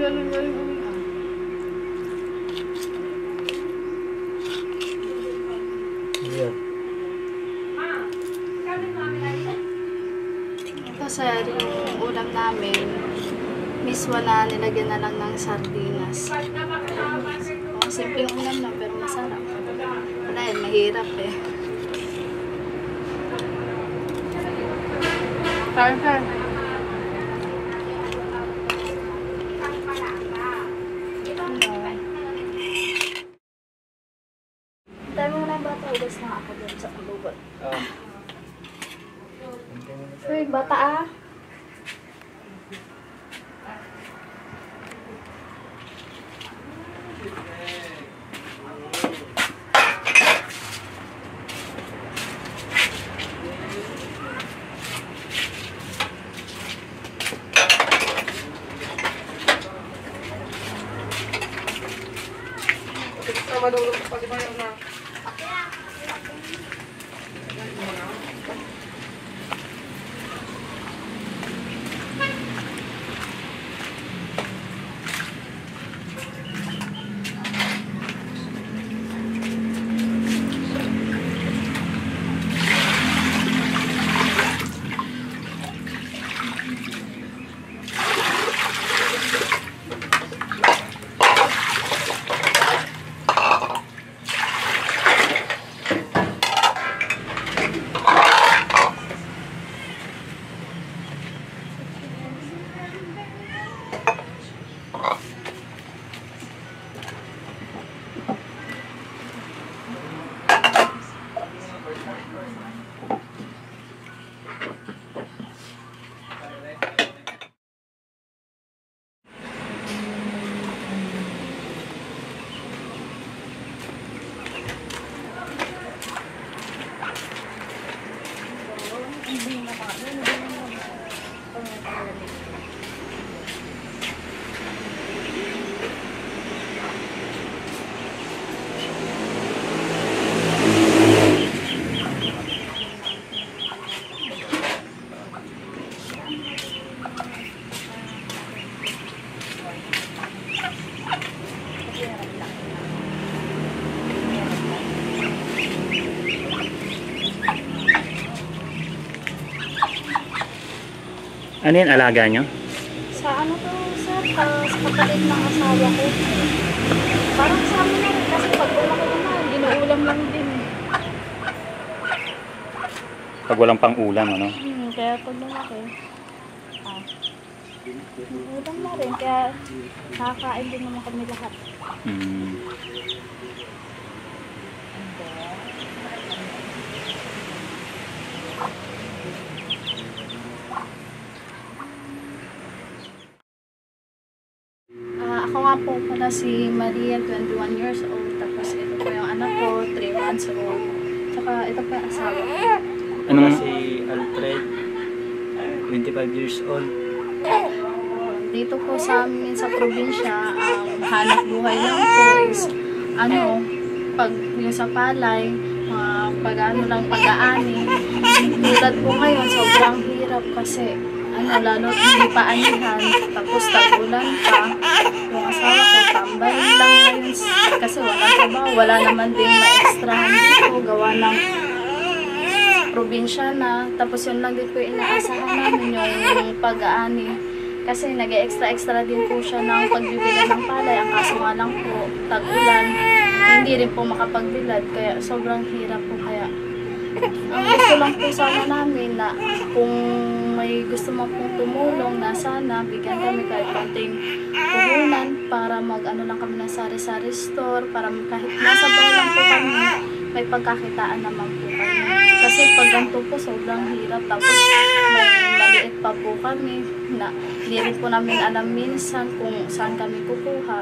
Galing-galing umiyak. Yeah. Ito sir, yung ulam namin, mismo na nilagyan na lang ng sardinas. Simpleng ulam lang pero masarap. Wala yan, mahirap eh. Sir. Dami mo na yung bata, ugas na ako dun sa lubot. Uy, bata ah. Madulog pati ba yung na? Ano yan, alaga nyo? Sa ano to, sir? Sa kapatid ng asawa ko. Parang sa amin na rin. Kasi pag lumaki naman, ginuulam lang din. Pag walang pang ulam, ano? Kaya pag lumaki, ginuulam na rin. Kaya nakakain din naman kami lahat. Hmm. Ako nga po pala si Maria, 21 years old. Tapos ito po yung anak ko, 3 months old. Tsaka ito po yung asawa ko. Anong... Si Alfred, 25 years old. Dito po sa amin sa probinsya, ang hanap buhay lang po is pag yung sa palay, pag-ano lang pag-aani. Tulad po ngayon, sobrang hirap kasi lalo hindi pa anihan, tapos tagulan pa. Yung asawa ko, tambay lang ngayon kasi wala trabaho, wala naman din ma-extrahan dito, gawa ng probinsya na. Tapos yun lang din po inaasahan namin yung pag-aani. Kasi nag-extra din po siya ng pagbibili ng palay. Ang kaso nga lang po, tag-ulan, hindi rin po makapagbilad. Kaya sobrang hirap po. Kaya ang gusto lang po sana namin na kung may gusto mo pong tumulong na sana bigyan kami kahit konting puhunan para mag-ano lang kami ng sari-sari store, para kahit nasa bahay lang po kami, may pagkakitaan naman po kami. Kasi pag ganito po, sobrang hirap. Tapos may maliit pa po kami na hindi rin po namin alam minsan kung saan kami kukuha.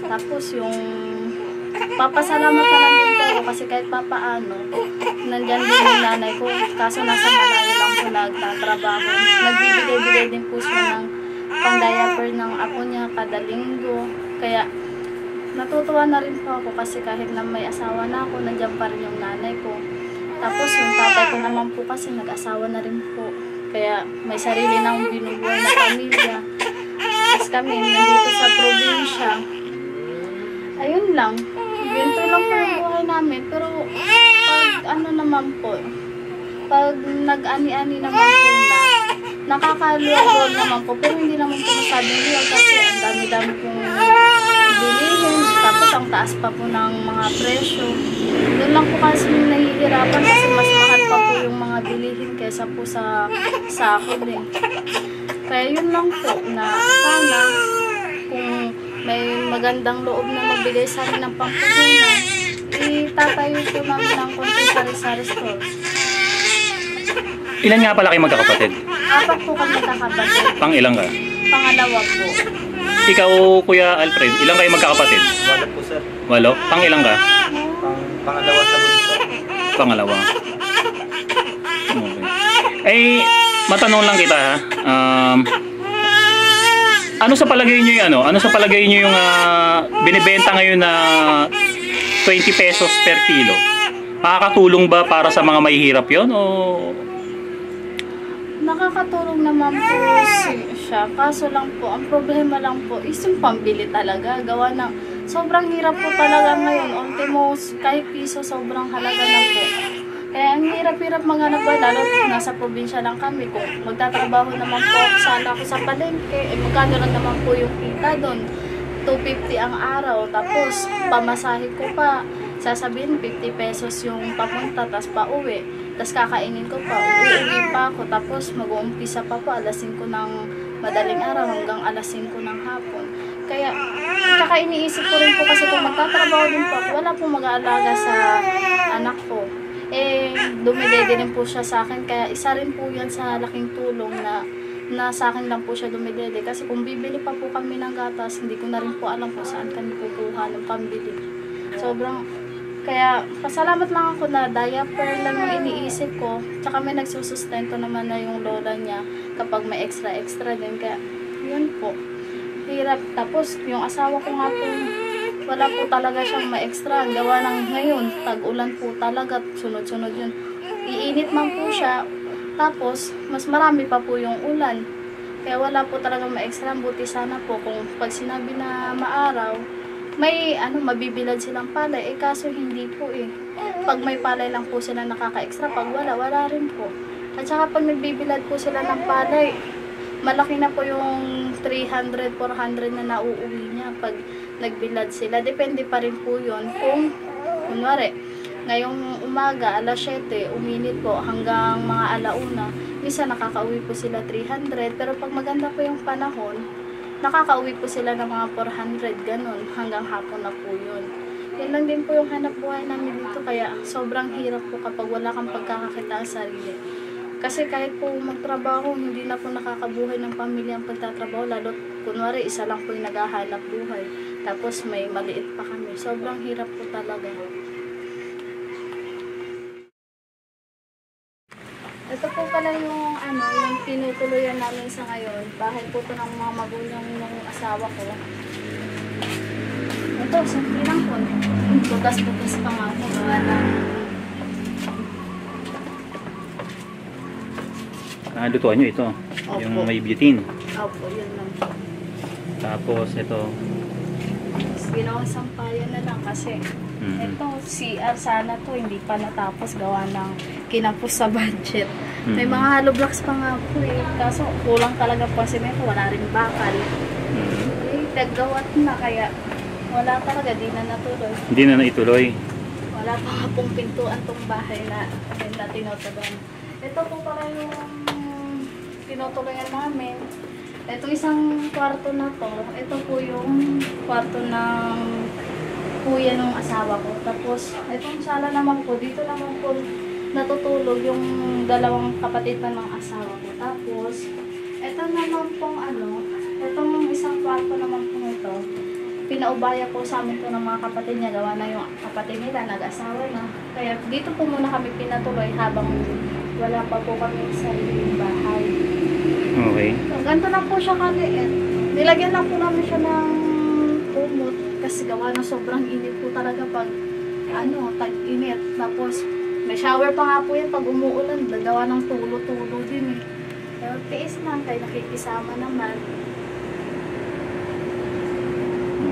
Tapos yung papasalamat na lang din po kasi kahit papaano, nandyan din yung nanay ko. Kaso nasa malayo lang po nagtatrabaho. Nagbibigay-bigay din po siya ng pang-diaper ng apo niya kada linggo. Kaya natutuwa na rin po ako kasi kahit na may asawa na ako, nandiyan pa rin yung nanay ko. Tapos yung tatay ko naman po kasi nag-asawa na rin po. Kaya may sarili ng binubuhay na pamilya. Tapos kami nandito sa probinsya. Ayun lang. Ganito lang po yung buhay namin. Pero pag naman po, pag nag-ani-ani naman po nakakaluwag naman po. Pero hindi naman po masyadong luwag kasi ang dami-dami pong bilihin. Tapos ang taas pa po ng mga presyo. Doon lang po kasi nahihirapan kasi mas mahal pa po yung mga bilihin kaysa po sa akin din. Kaya yun lang po na sana kung may magandang loob na magbigay sa amin ng pampuhunan, itatayo po namin ng konting sari-sari store. Ilan nga pala kayo magkakapatid? 4 po kami kakapatid. Pang ilang ka? Pangalawa po. Ikaw, Kuya Alfred, ilang kayo magkakapatid? 8 po sir. 8? Pang ilang ka? Pangalawa sa bunso. Pangalawa. Okay. Ay, matanong lang kita ha. Ano sa palagay niyo yung ano sa palagay niyo yung binibenta ngayon na 20 pesos per kilo? Makakatulong ba para sa mga mahihirap 'yon o Nakakatulong naman po siya. Kaso lang po, ang problema lang po is yung pambili talaga. Gawa ng sobrang hirap po talaga ngayon. Ultimos, kahit piso, sobrang halaga na po. Kaya ang hirap-hirap maghanap buhay, lalo nasa probinsya lang kami. Kung magtatrabaho naman po sana ako sa palengke, magkano lang naman po yung kita doon. 250 ang araw, tapos pamasahe ko pa. Sasabihin 50 pesos yung papunta, tapos pauwi. Tapos kakainin ko pa, uuwi pa ako. Tapos mag-uumpisa pa po, alas 5 ng madaling araw hanggang alas 5 ng hapon. Kaya, tsaka iniisip ko rin po kasi kung magtatrabaho din po ako, wala pong mag-aalaga sa anak ko. Dumidede din po siya sa akin. Kaya isa rin po yan sa laking tulong na sa akin lang po siya dumidede. Kasi kung bibili pa po kami ng gatas, hindi ko na rin po alam kung saan kami kukuha ng pambili. Kaya pasalamat lang ako na diaper lang yung iniisip ko. Tsaka may nagsusustento naman na yung lola niya kapag may extra din. Kaya yun po. Hirap. Tapos yung asawa ko nga po, wala po talaga siyang ma-extra. Gawa ng ngayon, tag-ulan po talaga, sunod-sunod yun. Iinit man po siya, tapos mas marami pa po yung ulan. Kaya wala po talaga ma-extra. Buti sana po kung pag sinabi na maaraw, may mabibilad silang palay. Kaso hindi po Pag may palay lang po sila nakaka-extra, pag wala rin po. At saka pag nagbibilad po sila ng palay, malaki na po yung 300, 400 na nauuwi niya pag nagbilad sila. Depende pa rin po yun kung, kunwari, ngayong umaga, alas 7, uminit po hanggang mga alauna. Minsan nakakauwi po sila 300, pero pag maganda po yung panahon, nakakauwi po sila ng mga 400, ganun, hanggang hapon na po yun. Yan lang din po yung hanap buhay namin dito, kaya sobrang hirap po kapag wala kang pagkakakita sa sarili. Kasi kahit po magtrabaho, hindi na po nakakabuhay ng pamilya ang pagtatrabaho, lalo kunwari isa lang po yung naghahanap buhay. Tapos may maliit pa kami. Sobrang hirap po talaga. Ito po pala yung yung tinutuluyan namin sa ngayon. Bahay po ito ng mga magulang ng asawa ko. Ito, simple lang po. Bukas-bukas pa nga po. Lutuan nyo ito. Opo. Yung may butane. Opo, yun lang po. Tapos ito. Ginawang sampayan na lang kasi ito, CR sana to, hindi pa natapos gawa ng kinapos sa budget. May mga hollow blocks pa nga po eh. Kaso kulang talaga po semento, wala rin bakal. Eh, taggawat na kaya wala talaga, di na natuloy. Hindi na naituloy. Wala pa nga pong pintuan tong bahay na tinutuloy. Ito po pala yung tinutuloyan namin. Ito isang kwarto na to. Ito po yung kwarto ng kuya ng asawa ko. Tapos, itong sala naman po, dito naman po natutulog yung dalawang kapatid na ng asawa ko. Tapos, ito naman pong itong isang kwarto naman po ito, pinaubaya po sa amin to ng mga kapatid niya. Gawa na yung kapatid nila, nag-asawa na. Kaya dito po muna kami pinatuloy habang wala pa po kami sa sariling bahay. Okay. So, ganito lang po siya kaliit. Nilagyan lang po namin siya ng kumot kasi gawa na sobrang init po talaga pag tag-init. Tapos may shower pa nga po yan pag umuulan. Gawa ng tulo-tulo din eh. Pero tiis lang kayo, nakikisama naman.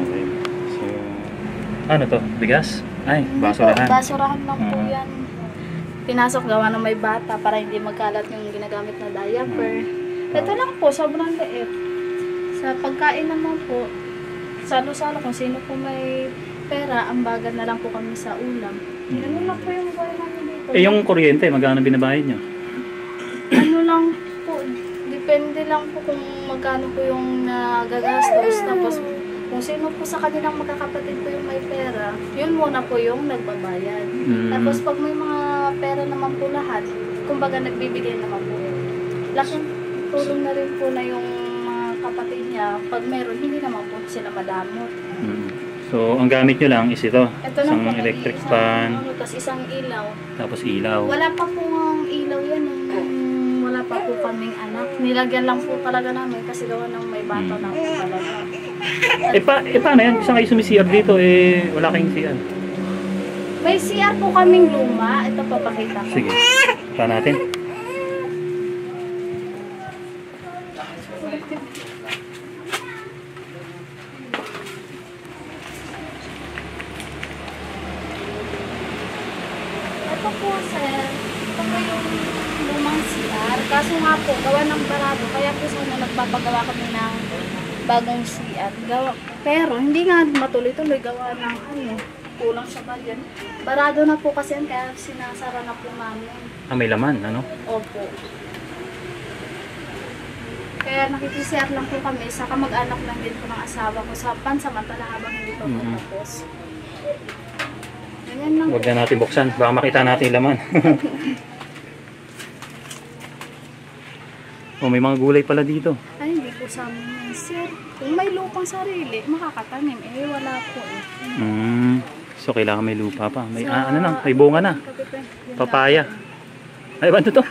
Okay. So, ano to? Bigas? Ay, basurahan. Basurahan lang po yan. Pinasok gawa ng may bata para hindi magkalat yung ginagamit na diaper. Ito lang po, sobrang liit. Sa pagkain naman po, salo-salo kung sino po may pera, ambagan na lang po kami sa ulam. Ano lang po yung buhay namin dito. Eh, yung kuryente, magkano binabayad nyo? Ano lang po, depende lang po kung magkano po yung nagagastos. Tapos kung sino po sa kanilang magkakapatid po yung may pera, yun muna po yung nagbabayad. Tapos pag may mga pera naman po lahat, kumbaga nagbibigay naman po yun. Laking tulong na rin po na yung mga kapatid niya. Pag meron, hindi naman po sila madamot. So, ang gamit nyo lang is ito. Ito Isang lang po, electric fan. Tapos isang ilaw. Tapos ilaw. Wala pa po ang ilaw yan. Wala pa po kaming anak. Nilagyan lang po talaga namin kasi gawa ng may bata na po talaga. Paano yan? Saan kayo sumi-CR dito? Wala kayong CR. May CR po kaming luma. Ito papakita ko. Sige. Pa natin. Ito po sir. Ito po yung lumang CR. Kaso nga po, gawa ng barado. Kaya po sana nagpapagawa kami ng bagong CR. Pero hindi nga matuloy-tuloy gawa ng kulang sa budget. Barado na po kasi yan, kaya sinasara na po namin. May laman, ano? Opo. Kaya nakikisiyar lang po kami sa kamag-anak lang din po ng asawa ko sa pansamantala habang hindi pa po tapos. Ganyan lang. Huwag na natin buksan. Baka makita natin yung laman. May mga gulay pala dito. Ay, hindi po sa amin yan, sir. Kung may lupang sarili, makakatanim. Wala po So, kailangan may lupa pa. May, may bunga na. Papaya. Ay, ano to?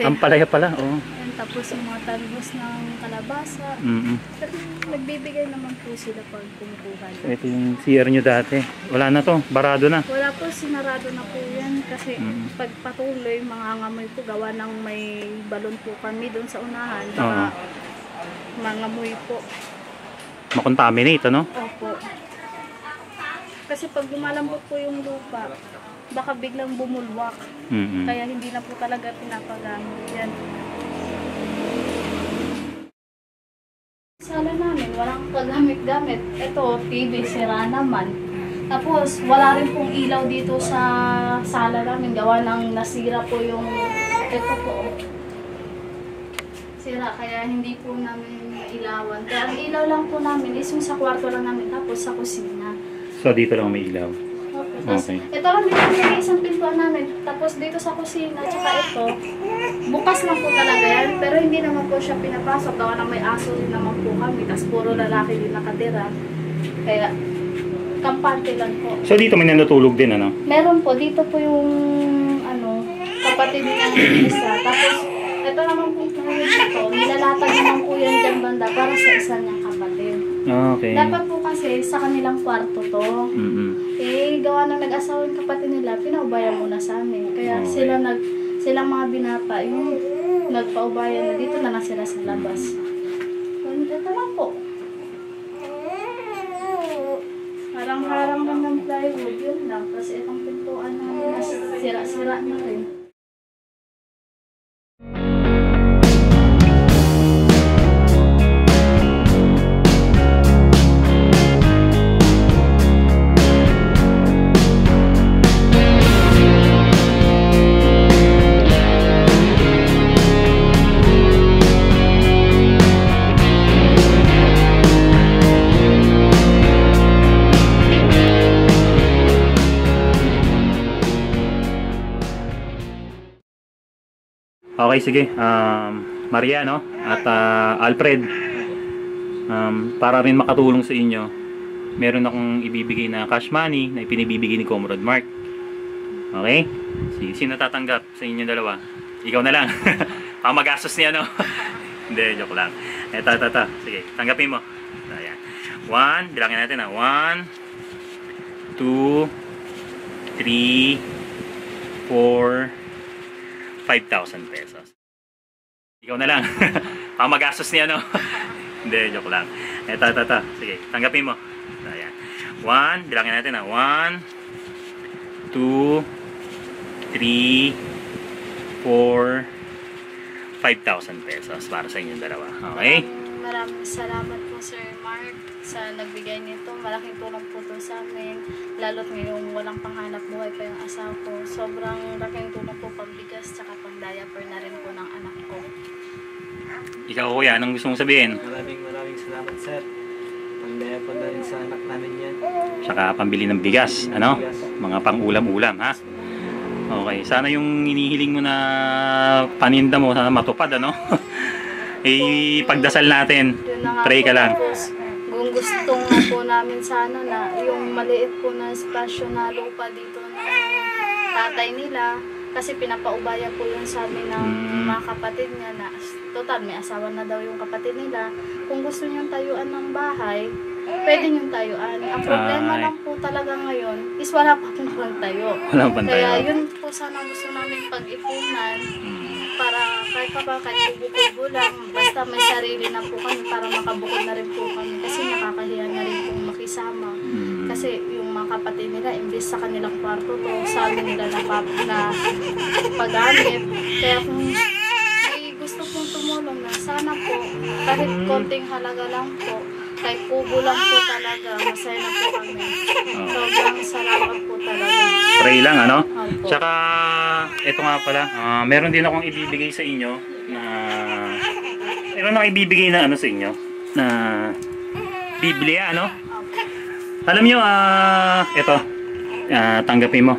Ampalaya pala. Oo. Yan, tapos yung mga talbos ng kalabasa. Pero nagbibigay naman po sila pag kumukuha. So, ito yung CR nyo dati. Wala na to. Barado na. Wala po, sinarado na po yan. Kasi pag patuloy, mga ngamoy po, gawa ng may balon po kami doon sa unahan. Baka mangamoy po. Makontaminate, ano? Opo. Kasi pag lumalambot po yung lupa, baka biglang bumulwak. Kaya hindi na po talaga pinapagamit yan. sala namin, walang kagamit-gamit. Ito, TV, sira naman. Tapos, wala rin pong ilaw dito sa sala namin. Gawa ng nasira po yung, ito po, sira. Kaya hindi po namin mailawan. Kaya ang ilaw lang po namin is yung sa kwarto lang namin. Tapos sa kusina. So dito lang may ilaw. Okay. Tapos, Okay. ito lang din yung isang pintuan namin. Tapos dito sa kusina, tsaka ito, bukas lang po talaga yan. Pero hindi naman po siya pinapasok. Gawa na may aso din naman po kami. Tapos puro lalaki din nakatira. Kaya, kampante lang po. So dito may natutulog din, ano? Meron po, dito po yung, kapatid niya ng isa. Tapos, ito naman po yung ito. Nilalatag naman po yan dyan banda para sa isa niyang kapatid. Okay. Dapat po kasi sa kanilang kwarto to. Mm-mm. Eh, gawa na nag-asawa yung kapatid nila, pinaubayan muna sa amin. Kaya Okay. silang mga binata, yung nagpaubayan na dito na lang sila sa labas. Ito lang po. Harang-harang lang ng plywood, yun lang. Kasi itong pintuan namin na sira-sira na rin. Okay, sige. Maria, no? At Alfred, para rin makatulong sa inyo, meron akong ibibigay na cash money na ipinibibigay ni Comrade Mark. Okay? Sige, sino tatanggap sa inyo dalawa? Ikaw na lang. Pamagastos niya, no? Hindi, joke lang. Ito. Sige, tanggapin mo. Ayan. 1, bilangin natin, 1, 2, 3, 4, 5,000 pesos. Ikaw na lang. Pamagastos niya, no? Hindi, joke lang. Ito. Sige, tanggapin mo. Ayan. 1, bilangin natin, 1, 2, 3, 4, 5,000 pesos para sa inyong dalawa. Okay? Maraming salamat po, Sir Mark, sa nagbigay nito. Malaking tulong po to sa amin. Lalo't ngayong walang panghanap buhay pa yung asawa ko. Sobrang laking tulong po pagbigas tsaka pang-diaper na rin po ng anak ko. Ikaw, kuya, anong gusto mong sabihin? Maraming salamat, sir. Pagdaya po na rin sa anak namin yan. Tsaka pambili ng bigas, ano? Mga pang-ulam-ulam, ha? Okay, sana yung hinihiling mo na paninda mo, sana matupad, ano? Pagdasal natin. Yun na nga Pray po, ka lang. tapos, kung gustong nga po namin sana na yung maliit po na espasyo na lupa dito ng tatay nila, kasi pinapaubaya po yun sa amin ng mga kapatid niya na total may asawa na daw yung kapatid nila. Kung gusto niyong tayuan ng bahay, pwede niyong tayuan. Ang problema Ay. lang po talaga ngayon is wala pa pong pantayo. Walang pantayo. Kaya yun po sana gusto namin pag-ipunan para kahit pa ba kahit kubo-kubo lang, basta may sarili na po kami para makabukod na rin po kami. Kasi nakakahiya na rin po makisama. Kasi yung mga kapatid nila, imbes sa kanilang kwarto to, sa amin nila na paggamit. Kaya kung may gusto pong tumulong na, sana po, kahit konting halaga lang po, kahit kubo lang po talaga, masaya na po kami. Sobrang salamat po talaga. Pray lang, ano? Opo. Tsaka, ito nga pala, meron din akong ibibigay sa inyo na, meron akong ibibigay na ano sa inyo, na Biblia, ano? Alam nyo, ito, tanggapin mo.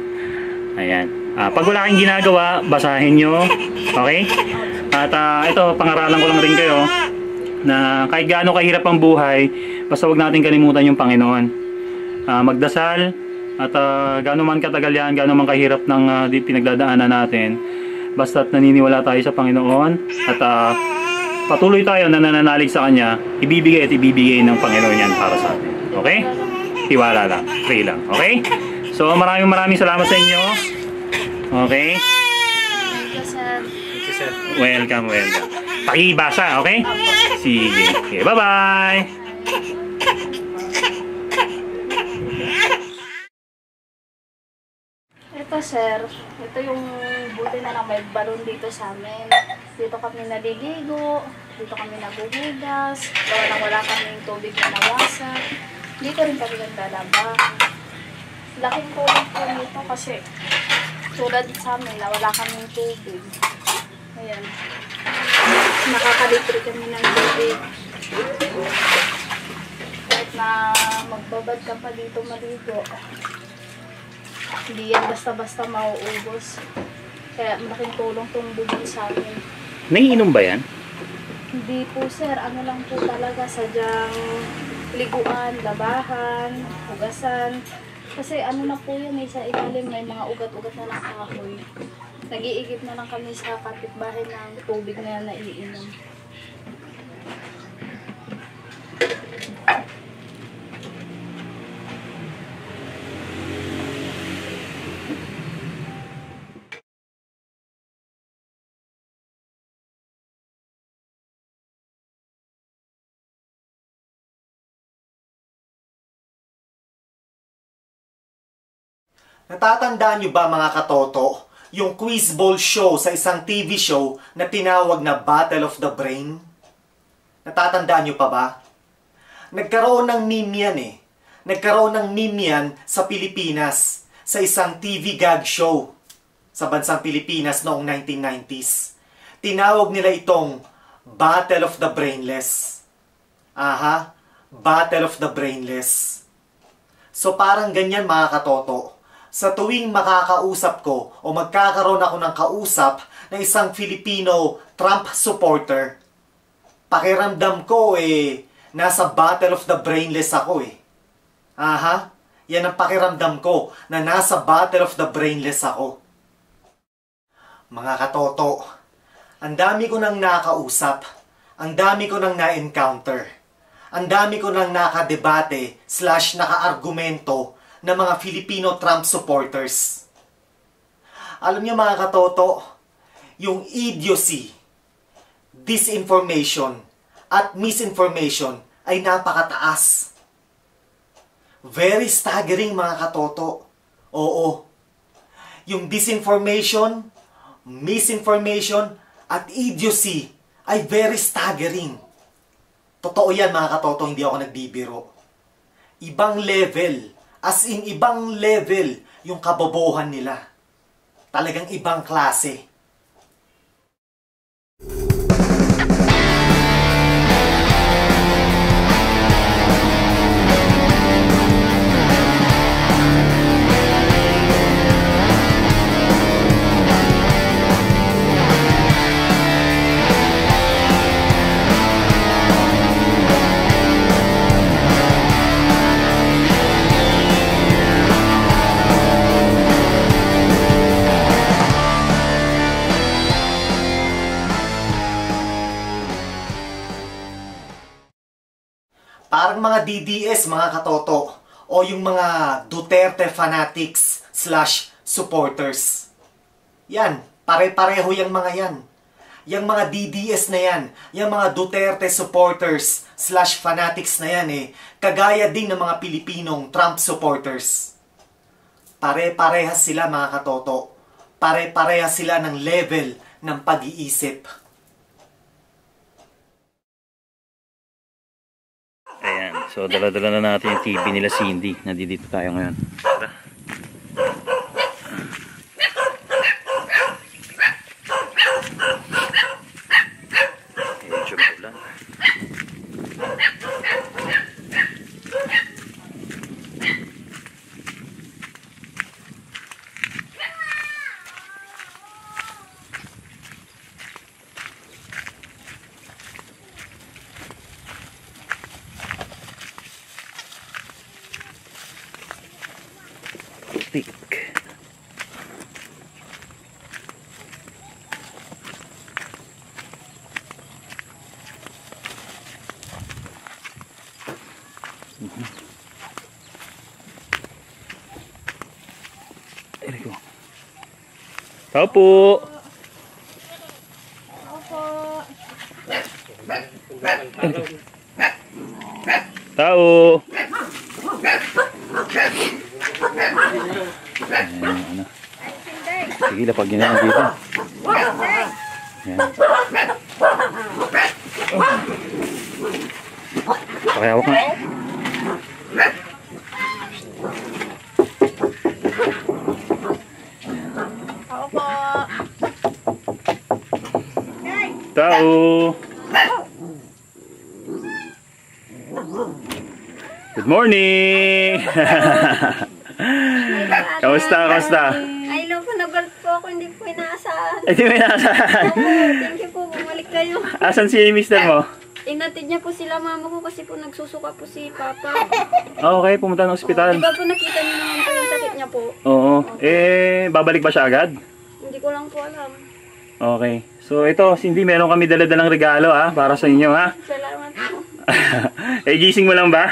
Ayan. Pag wala kang ginagawa, basahin nyo. Okay? At ito, pangaralan ko lang rin kayo na kahit gaano kahirap ang buhay, basta wag natin kalimutan yung Panginoon. Magdasal at gaano man katagal yan, gaano man kahirap ng pinagdadaanan natin, basta't naniniwala tayo sa Panginoon at patuloy tayo na nananalig sa Kanya, ibibigay at ibibigay ng Panginoon yan para sa atin. Okay? Tiwala lang, pray lang. Okay? So maraming salamat sa inyo. Okay? Thank you, sir. Thank you, sir. Welcome. Pakibasa, okay? Sige. Okay, bye-bye! Ito, sir. Ito yung buti na lang may balon dito sa amin. Dito kami naliligo. dito kami naguhugas, wala kaming tubig na nawasak. Dito rin kami naglalaba. Laking tulong po nito kasi tulad sa amin na wala kaming tubig. Ayan. Nakakalibre kami ng tubig. Kahit na magbabad ka pa dito maligo, hindi yan basta-basta mauubos. Kaya malaking tulong itong bubong sa amin. Naiinom ba yan? Hindi po sir, ano lang po talaga, sadyang liguan, labahan, hugasan. Kasi ano na po yan, sa ilalim may mga ugat-ugat na ng kahoy. Nag-iigib na lang kami sa kapitbahay ng tubig na naiinom. Natatandaan nyo ba mga katoto, yung quiz bowl show sa isang TV show na tinawag na Battle of the Brain? Natatandaan nyo pa ba? Nagkaroon ng meme yan eh. Nagkaroon ng meme yan sa Pilipinas, sa isang TV gag show sa bansang Pilipinas noong 1990s. Tinawag nila itong Battle of the Brainless. Aha, Battle of the Brainless. So parang ganyan mga katoto. Sa tuwing makakausap ko o magkakaroon ako ng kausap na isang Filipino Trump supporter, pakiramdam ko nasa Battle of the Brainless ako eh. Aha, yan ang pakiramdam ko na nasa Battle of the Brainless ako. Mga katoto, ang dami ko nang nakausap, ang dami ko nang na-encounter, ang dami ko nang nakadebate / nakaargumento ng mga Filipino Trump supporters. Alam niyo mga katoto, yung idiocy, disinformation, at misinformation ay napakataas. Very staggering mga katoto. Oo. Yung disinformation, misinformation, at idiocy ay very staggering. Totoo yan mga katoto, hindi ako nagbibiro. Ibang level. As in, ibang level yung kabobohan nila. Talagang ibang klase. Parang mga DDS, mga katoto, o yung mga Duterte fanatics / supporters. Yan, pare-pareho yung mga yan. Yung mga DDS na yan, yung mga Duterte supporters / fanatics na yan kagaya din ng mga Pilipinong Trump supporters. Pare-parehas sila mga katoto. Pare-parehas sila ng level ng pag-iisip. Ayan. So, dala-dala na natin yung TV nila Cindy. Nandito tayo ngayon. Tara. Medyo maulan. Stick. There go. Tao po. Tao. Ano. Sige, lapag nyo na dito. Ayan. Pakihawak na. Ako po. Tao. Good morning! Kamusta? Kamusta? Ay, no po, nagalit po ako. Hindi po inaasahan. Hindi mo inaasahan. Thank you po. Bumalik kayo. Asan si mister mo? Inatid niya po sila mama ko kasi po nagsusuka po si papa. Okay, pumunta ng ospital. Diba po nakita niyo naman po yung sakit niya po? Oo. Babalik ba siya agad? Hindi ko lang po alam. Okay. So ito, Cindy, meron kami dala-dalang regalo para sa inyo ha. Salamat po. Gising mo lang ba?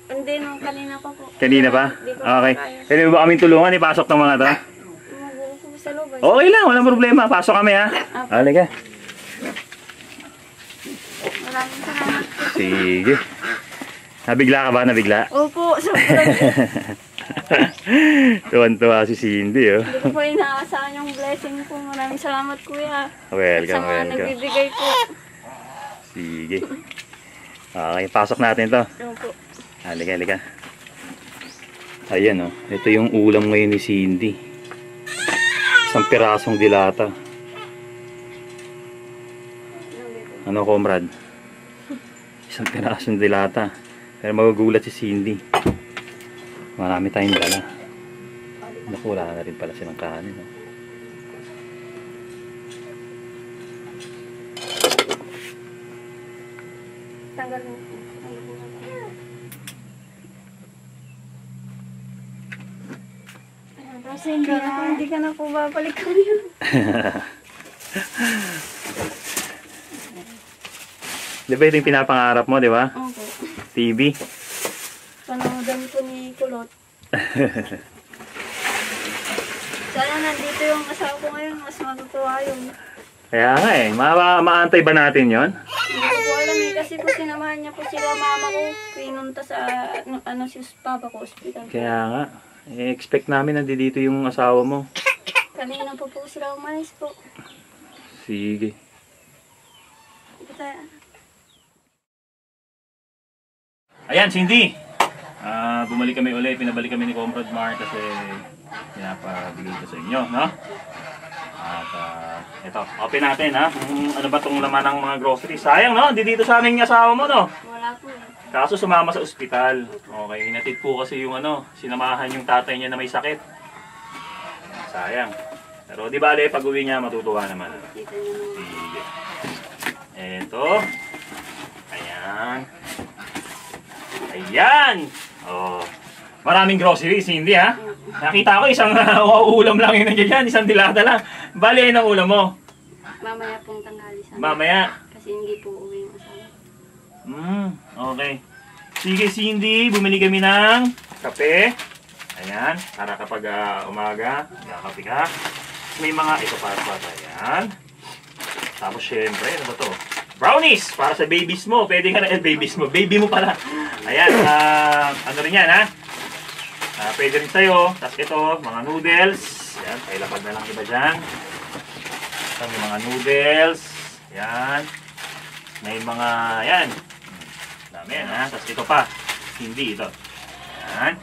Hindi, nung kanina pa po. Kanina pa? Hindi ko Okay. kaya. Pwede mo ba kaming tulungan? Ipasok ng mga to? Magulo po sa loob. Okay lang, walang problema. Pasok kami ha. Halika. Maraming salamat po. Sige. Nabigla ka ba? Nabigla? Opo, sobrang. Tuwan-tuwa si Cindy oh. Hindi ko po inaasahan yung blessing po. Maraming salamat kuya. Welcome, Sa mga welcome. nagbibigay po. Sige. Okay, pasok natin to. Opo. Halika, halika. Ayan oh. Ito yung ulam ngayon ni Cindy. Isang pirasong dilata. Ano, comrade? Isang pirasong dilata. Pero magugulat si Cindy. Marami tayong dala. Naku, wala na rin pala silang kanin. Oh. Tanggal mo. Kasi hindi ka na po babalik kami. Di ba ito yung pinapangarap mo, di ba? Opo. TV. Panonodan po ni Kulot. Sana nandito yung asawa ko ngayon, mas matutuwa yun. Kaya nga eh, maantay ba natin yon? Hindi ko po alam eh, kasi po sinamahan niya po sila mama ko, pinunta sa si papa ko, ospital. Kaya nga, expect namin nandito yung asawa mo. Kanina po sila umalis po. Sige. Ayan, Cindy! Bumalik kami ulit, pinabalik kami ni Comrade Mark kasi pinapabigay ko sa inyo, no? At ito, open natin ha, kung ano ba itong laman ng mga groceries. Sayang no, hindi dito sa aming asawa mo no? Wala po eh. Kaso sumama sa ospital. Okay, hinatid po kasi yung sinamahan yung tatay niya na may sakit. Sayang. Pero di bale, pag uwi niya matutuwa naman. Kita niyo naman. Sige. Ito. Ayan. Ayan! Oh. Maraming groceries, hindi ha? Nakita ko isang ulam lang yun nandiyan dyan, isang dilata lang. Bali, ang ulam mo? Mamaya pong tanghali sana. Mamaya. Kasi hindi po uwi yung asawa. Okay. Sige, Cindy, bumili kami ng kape. Ayan, para kapag umaga, kape ka. May mga ito para ayan. Tapos syempre, ano ba to? Brownies! Para sa babies mo. Pwede ka na, babies mo. Baby mo pala. Ayan, ano rin yan, ha? Pwede rin sa'yo. Tapos ito, mga noodles. Ayan, pailapag na lang iba dyan. Tapos may mga noodles. Ayan. May mga, ayan. Dami yan, ha? Tapos ito pa. Hindi, ito. Ayan.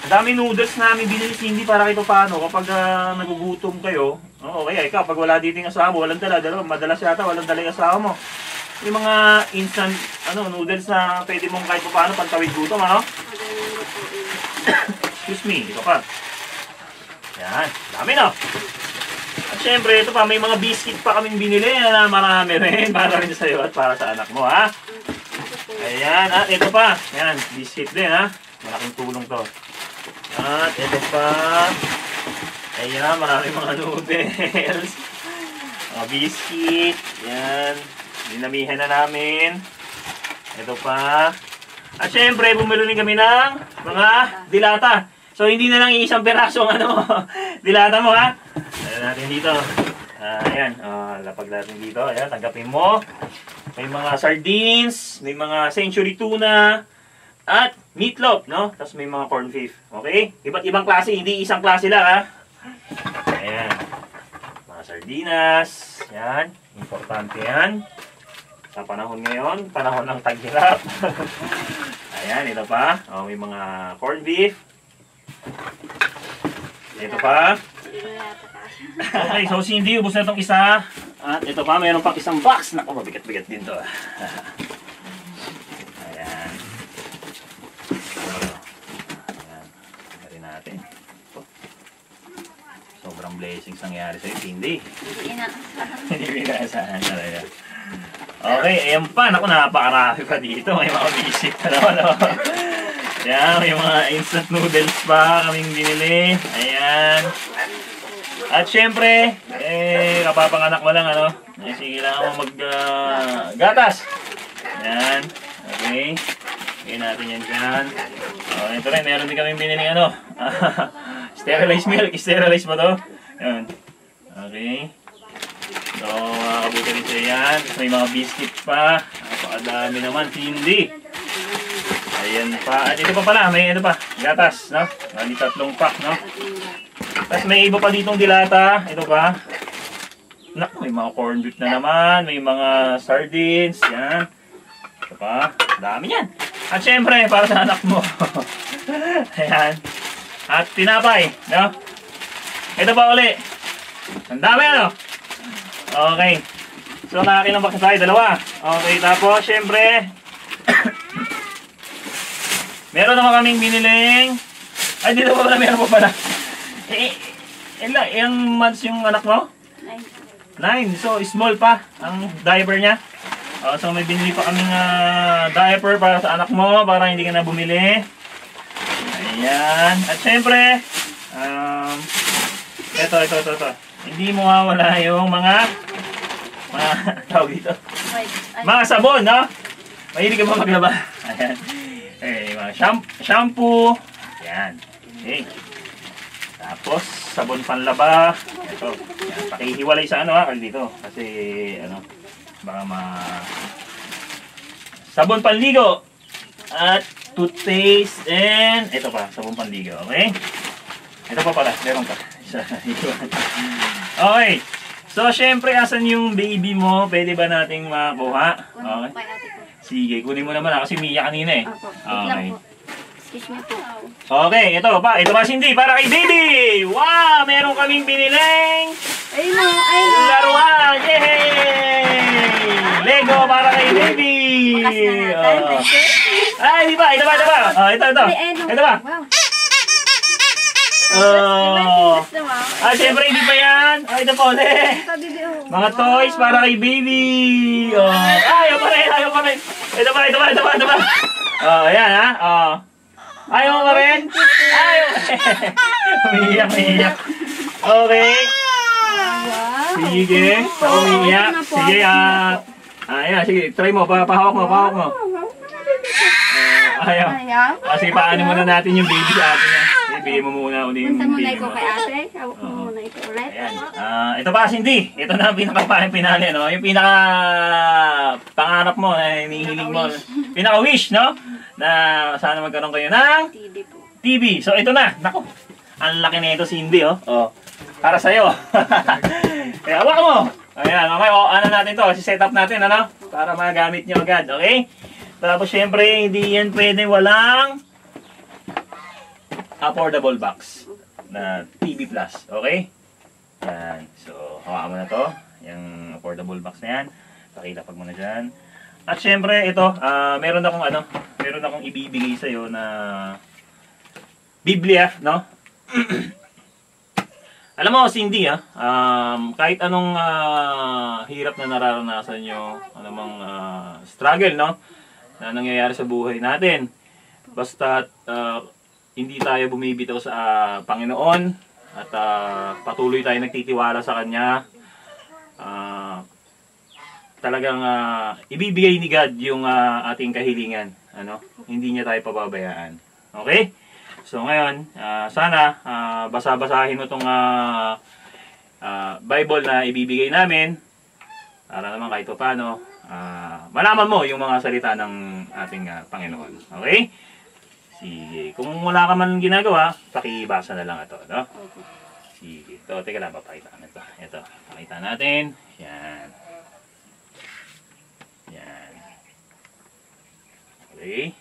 Ang dami noodles namin binili si Cindy para ito paano. Kapag nagugutom kayo, okay, ikaw, pag wala dito yung asawa mo, walang dala. Madalas yata, walang dala yung asawa mo. Yung mga instant noodles na pwede mong kahit paano pantawid gutom, ano? Excuse me, ito pa. Yan, dami no? At syempre, ito pa, may mga biscuit pa kaming binili na marami rin para rin sa'yo at para sa anak mo, ha? Ayan, at ito pa. Yan, biscuit din, ha? Malaking tulong to. At ito pa. Ayan, maraming mga noodles. Mga biscuit. Yan. Dinamihan na namin. Ito pa. At syempre, bumili rin kami ng mga dilata. So, hindi na lang isang perasong dilata mo, ha? Ayan natin dito. Ayan. Lapag natin dito. Ayan, tanggapin mo. May mga sardines. May mga century tuna. At meatloaf, no? Tapos may mga corned beef. Okay? Iba't ibang klase. Hindi isang klase lang, ha? Ayan. Mga sardinas. Yan. Importante yan. Sa panahon ngayon, panahon ng tag-hirap. Ayan, ito pa. Oh, may mga corned beef. Ito pa. Okay, so Cindy, ubos na itong isa. At ito pa, mayroon pang isang box. Naku, mabigat-bigat din to. Ayan. Ayan. Tignan natin. Sobrang blessings nangyari sa'yo, Cindy. Hindi pinaasahan talaga. Okay, ayan pa. Naku, napakarami pa dito. May mga visit pa naman. Ayan, may mga instant noodles pa kaming binili. Ayan. At syempre, kapapanganak mo lang, ano? Sige lang ako gatas. Ayan. Okay. Gawin natin yan dyan. Okay, ito rin. Meron din kaming binili, ano? Sterilized milk. Sterilized ba to? Ayan. Okay. So, makakabuti rin siya yan. May mga biscuit pa. Napakadami naman. Hindi. Ayan pa. At ito pa pala. May ano pa. Gatas, no? May 3 pack, no? Tapos may iba pa ditong dilata. Ito pa. Naku, may mga corned beef na naman. May mga sardines. Yan. Ito pa. Dami yan. At syempre, para sa anak mo. Ayan. At tinapay. No? Ito pa uli. Ang dami, ano? Okay. So, nakakilang box tayo. 2. Okay. Tapos, syempre, meron naman kaming biniling. Ay, dito pa pala. Meron pa pala. Ilang months yung anak mo? 9. So, small pa ang diaper niya. So, may binili pa kaming diaper para sa anak mo para hindi ka na bumili. Ayan. At syempre, ito. Hindi mo wala yung mga tawag dito. Mga sabon, no? Mahilig ka ba maglaba? Ayan. Mga shampoo. Ayan. Okay. Tapos, sabon panlaba. Ito. Yan, pakihiwalay sa ano dito. Kasi, baka sabon panligo. At toothpaste. And, ito pa, sabon panligo. Okay? Ito pa pala. Meron pa. Okay. So, syempre, asan yung baby mo? Pwede ba nating makuha? Okay. Sige, kunin mo naman kasi Mia kanina eh. Okay. Excuse me po. Okay, ito pa Cindy, para kay baby! Wow! Meron kaming biniling laruan! Yay! Lego para kay baby! Ay, di ba? Ito ba? Ito ba? Siyempre hindi pa yan. Ito pa ulit. Mga toys para kay baby. Ayaw pa rin. Ito ba? Ayan ha. Ayaw pa rin. Umiiyak. Okay. Sige. Umiiyak. Sige. Ayan, sige. Try mo. Pahawak mo. Ayaw. Kasi paano muna natin yung baby sa atin. Bigay mo muna ulit yung Punta muna baby ko mo. kay ate. Hawak mo muna ito ulit. Ayan. Ito pa, Cindy. Ito na ang pinaka-pinali, no? Yung pinaka-pangarap mo na hinihiling mo. Pinaka-wish, no? Na sana magkaroon kayo ng TV po. TV. So, ito na. Naku. Ang laki na ito, Cindy, oh. Para sa'yo. Kaya, hawak mo. Ayan, okay. Ano natin to? Set up natin, ano? Para magamit nyo agad, okay? Tapos, syempre, hindi yan pwede walang affordable box na TV Plus, okay? Yan. So, hawakan mo na to. Yung affordable box na yan. Pakilapag mo na dyan. At syempre, ito, meron akong ibibigay sa'yo na Biblia, no? Alam mo, Cindy, kahit anong hirap na nararanasan nyo, anumang struggle, no? Na nangyayari sa buhay natin. Basta hindi tayo bumibitaw sa Panginoon at patuloy tayo nagtitiwala sa Kanya. Talagang ibibigay ni God yung ating kahilingan. Hindi niya tayo pababayaan. Okay? So ngayon, sana basa-basahin mo itong Bible na ibibigay namin para naman kahit paano malaman mo yung mga salita ng ating Panginoon. Okay? Sige. Kung wala ka man ginagawa, pakibasa na lang ito. No? Sige. Ito, teka lang, papakita natin ito. Ito, pakita natin. Yan. Yan. Okay.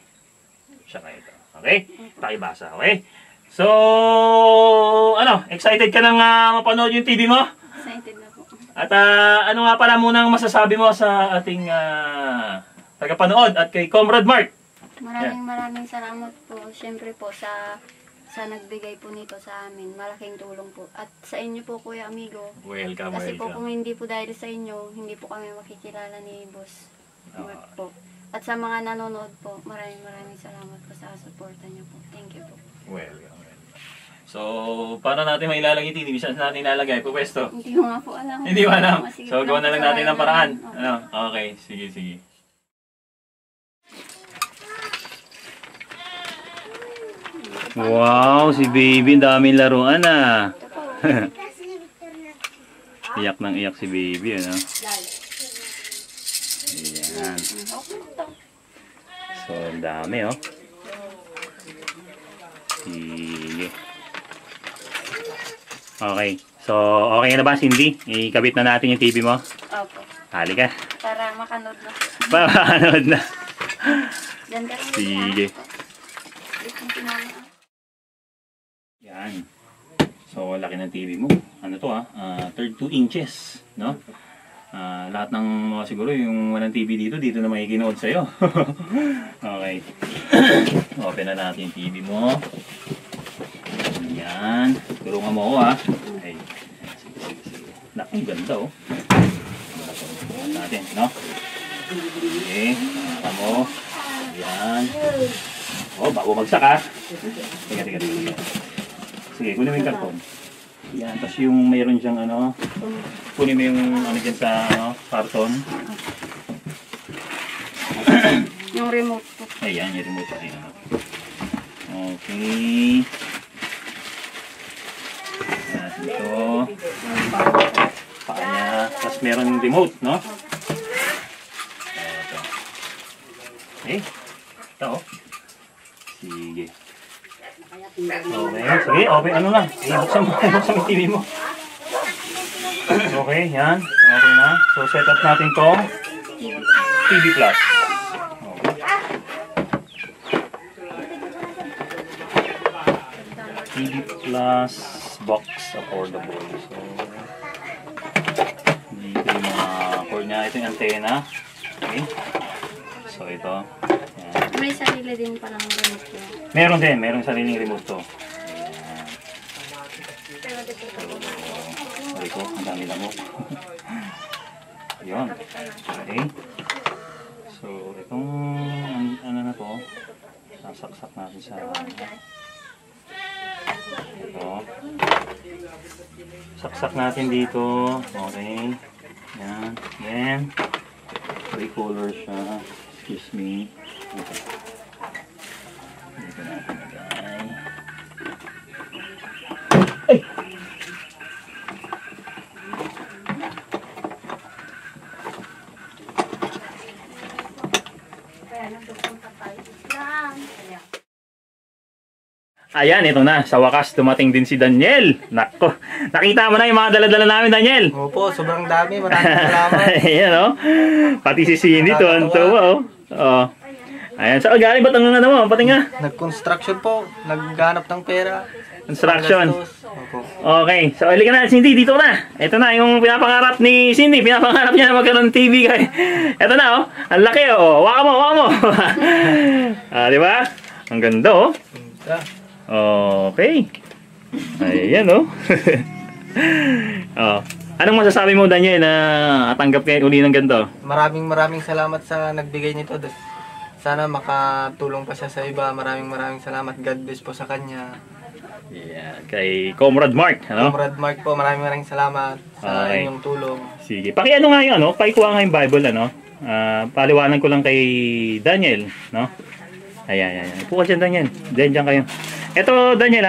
Saka ito. Okay? Pakibasa. Okay? So, ano? Excited ka nang mapanood yung TV mo? Excited na po. At ano nga pala munang masasabi mo sa ating tagapanood at kay Comrade Mark? Maraming salamat po. Siyempre po sa nagbigay po nito sa amin. Malaking tulong po. At sa inyo po, Kuya Amigo. Welcome, Kasi po welcome. kung hindi po dahil sa inyo, hindi po kami makikilala ni Boss Mark po. At sa mga nanonood po, maraming salamat po sa suporta niyo po. Thank you po. Welcome. So, paano natin mailalagay TV? Saan natin ilalagay? Pupwesto? Hindi ko nga po alam. Hindi mo alam. Masigit So, gawa na lang po sa natin ng bayan paraan. namin. Ano? Okay, sige, sige. Wow, si baby, daming laruan ah. Iyak nang iyak si baby, ano? Ayan. So, ang dami, oh. Sige. Okay. So, okay na ba, Cindy? Ikabit na natin yung TV mo? Opo. Halika. Para makanood na. Papanood na. Diyan ka rin. Sige. Dito si Mama. Yan. So, laki ng TV mo. Ano to 32 inches. No? Lahat ng mga siguro yung walang TV dito na makikinood sa'yo. Okay. Open na natin yung TV mo. Yan. Tulungan mo ako Okay. Sige. Naku, ganda Tulungan natin, no? Okay. Tulungan mo. Yan. Bago magsak Tiga. Sige, kunin mo yung karton. Yan, tapos yung mayroon siyang kunin mo yung dyan sa karton. Yung remote po. Ayan, yung remote pa rin. Okay. Yan, ito. Paa niya. Tapos meron yung remote, no? Ito. Okay. Ito, Sige. Okay, sige, open lang. Buksan mo yung TV mo. Okay, yan. Okay na. So, set up natin tong TV Plus. Okay. TV Plus box affordable. So, dito yung mga cord niya. Ito yung antena. Okay. So, ito. May sarili din palang remote po. Meron sariling remote to. Sorry ko, ang dami lang mo. Yun. Okay. So, itong ano na to, sasaksak natin sa ito. Saksak natin dito. Okay. Yan. Yan. Tricolor siya. Excuse me. Okay. Dito natin lagay. Ay! Ayan, ito na. Sa wakas, dumating din si Daniel. Nako. Nakita mo na yung mga dala-dala namin, Daniel. Opo, sobrang dami. Maraming salamat. Ayan, Pati si Cindy, tuwan-tuwa, Ayan. Saan galing? Ba't ang mo? Pati nga. Nag-construction po. Nagganap ng pera. Construction. Opo. Okay. So, halika na, Cindy. Dito na. Ito na, yung pinapangarap ni Cindy. Pinapangarap niya na magkaroon ng TV. Ito na, Ang laki, Waka mo. Di ba? Ang ganda, Okay. Ayan, Anong masasabi mo, Daniel, na tanggap kayo uli ng ganito? Maraming salamat sa nagbigay nito. Sana makatulong pa siya sa iba. Maraming salamat. God bless po sa kanya. Yeah, kay Comrade Mark, Comrade Mark po, maraming salamat sa inyong tulong. Sige. Pakiano nga yun, Pakikuha nga yung Bible, Paliwanan ko lang kay Daniel, Ayan. Upo ka dyan, Daniel. Diyan kayo. Ito, Daniel,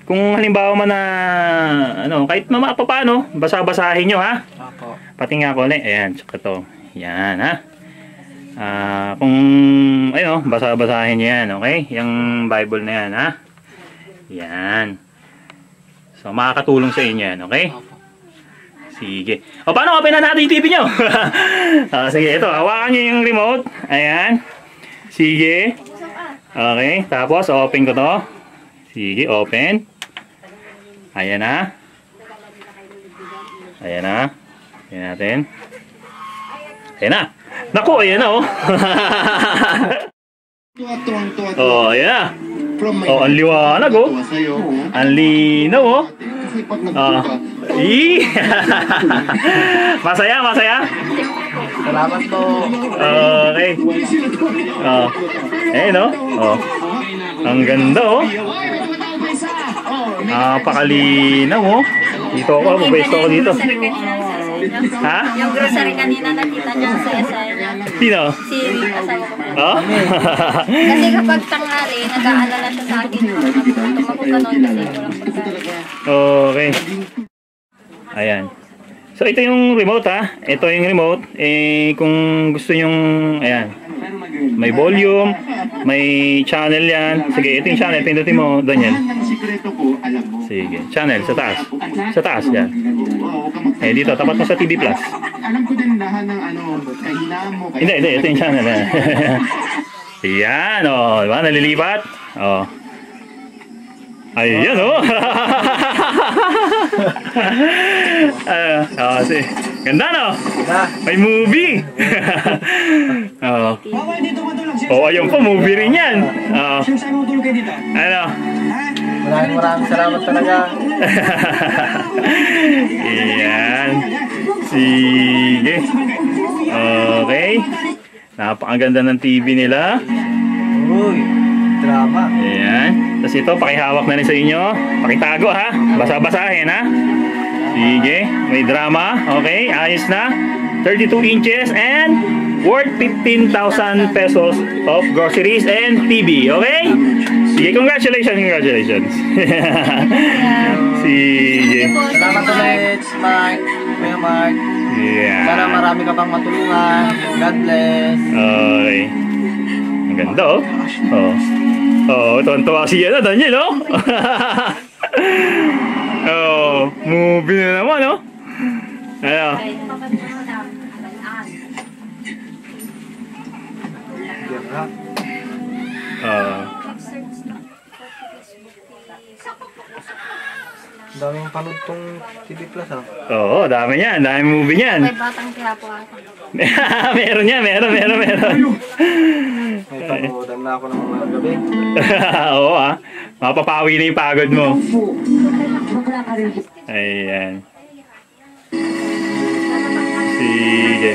Kung halimbawa man na, kahit paano, basa-basahin nyo, Opo. Pati nga ko ulit. Ayan, tsaka to. Yan, kung, basa-basahin nyo yan, okay? Yung Bible na yan, Yan. So, makakatulong sa inyo yan, okay? Opo. Sige. O, paano open na natin yung TV nyo? Sige, ito. Hawakan nyo yung remote. Ayan. Sige. Okay. Tapos, open ko to. Sige, open. Ayan na. Ayan na. Ayan natin. Ayan na. Naku, ayan na, oh. Oh, ayan na. Oh, ang liwanag, oh. Ang linaw, oh. Masaya, masaya. Salamat po. Okay. Eh, no? Oh. Ang ganda, oh. Napakalinaw, oh. Dito ako, mabesto ako dito. Ha? Yung grocery kanina nakita niya sa SR niya. Sino? Si asawa ko. Oh? Kasi kapag tanghali, nag-aalala siya sa akin. Tumakot ka nun kasi walang pagkain. Okay. Ayan. So ito yung remote, ha. Ito yung remote. Eh kung gusto yung ayan. May volume, may channel yan. Sige, ito yung channel. Pindutin mo, Daniel. Sige, channel sa taas. Sa taas yan. Eh dito, tapat mo sa TV Plus. Alam ko din lahat ng kahinaan mo. Hindi, ito yung channel. Yan, oh. Diba? Nalilipat. Oh. Ayan, oh. Sige. Ganda, no? May movie. Oh. Oh, ayun po, movie rin yan. Oh. Ano? Maraming salamat talaga. Ayan. Sige. Okay. Napakaganda ng TV nila. Uy, drama. Ayan. Tapos ito, pakihawak na rin sa inyo. Pakitago, ha? Basa-basahin, ha? Sige. May drama. Okay, ayos na. 32 inches and worth 15,000 pesos of groceries and TV. Okay? Sige, congratulations, congratulations. Sige. Salamat ulit, Mark. Kuya Mark. Yeah. Sana marami ka pang matulungan. God bless. Okay. Ang ganda, oh. Oh. Oh, tuwan-tuwa siya na, Daniel, oh. Oh, movie na naman, oh. Ano? Daming panood tong TV Plus, ha? Oo, dami yan. Dami movie yan. May batang Quiapo ata. Meron yan, meron. May panoodan na ako ng mga gabi. Oo, ah. Mapapawi na yung pagod mo. Ayan. Sige.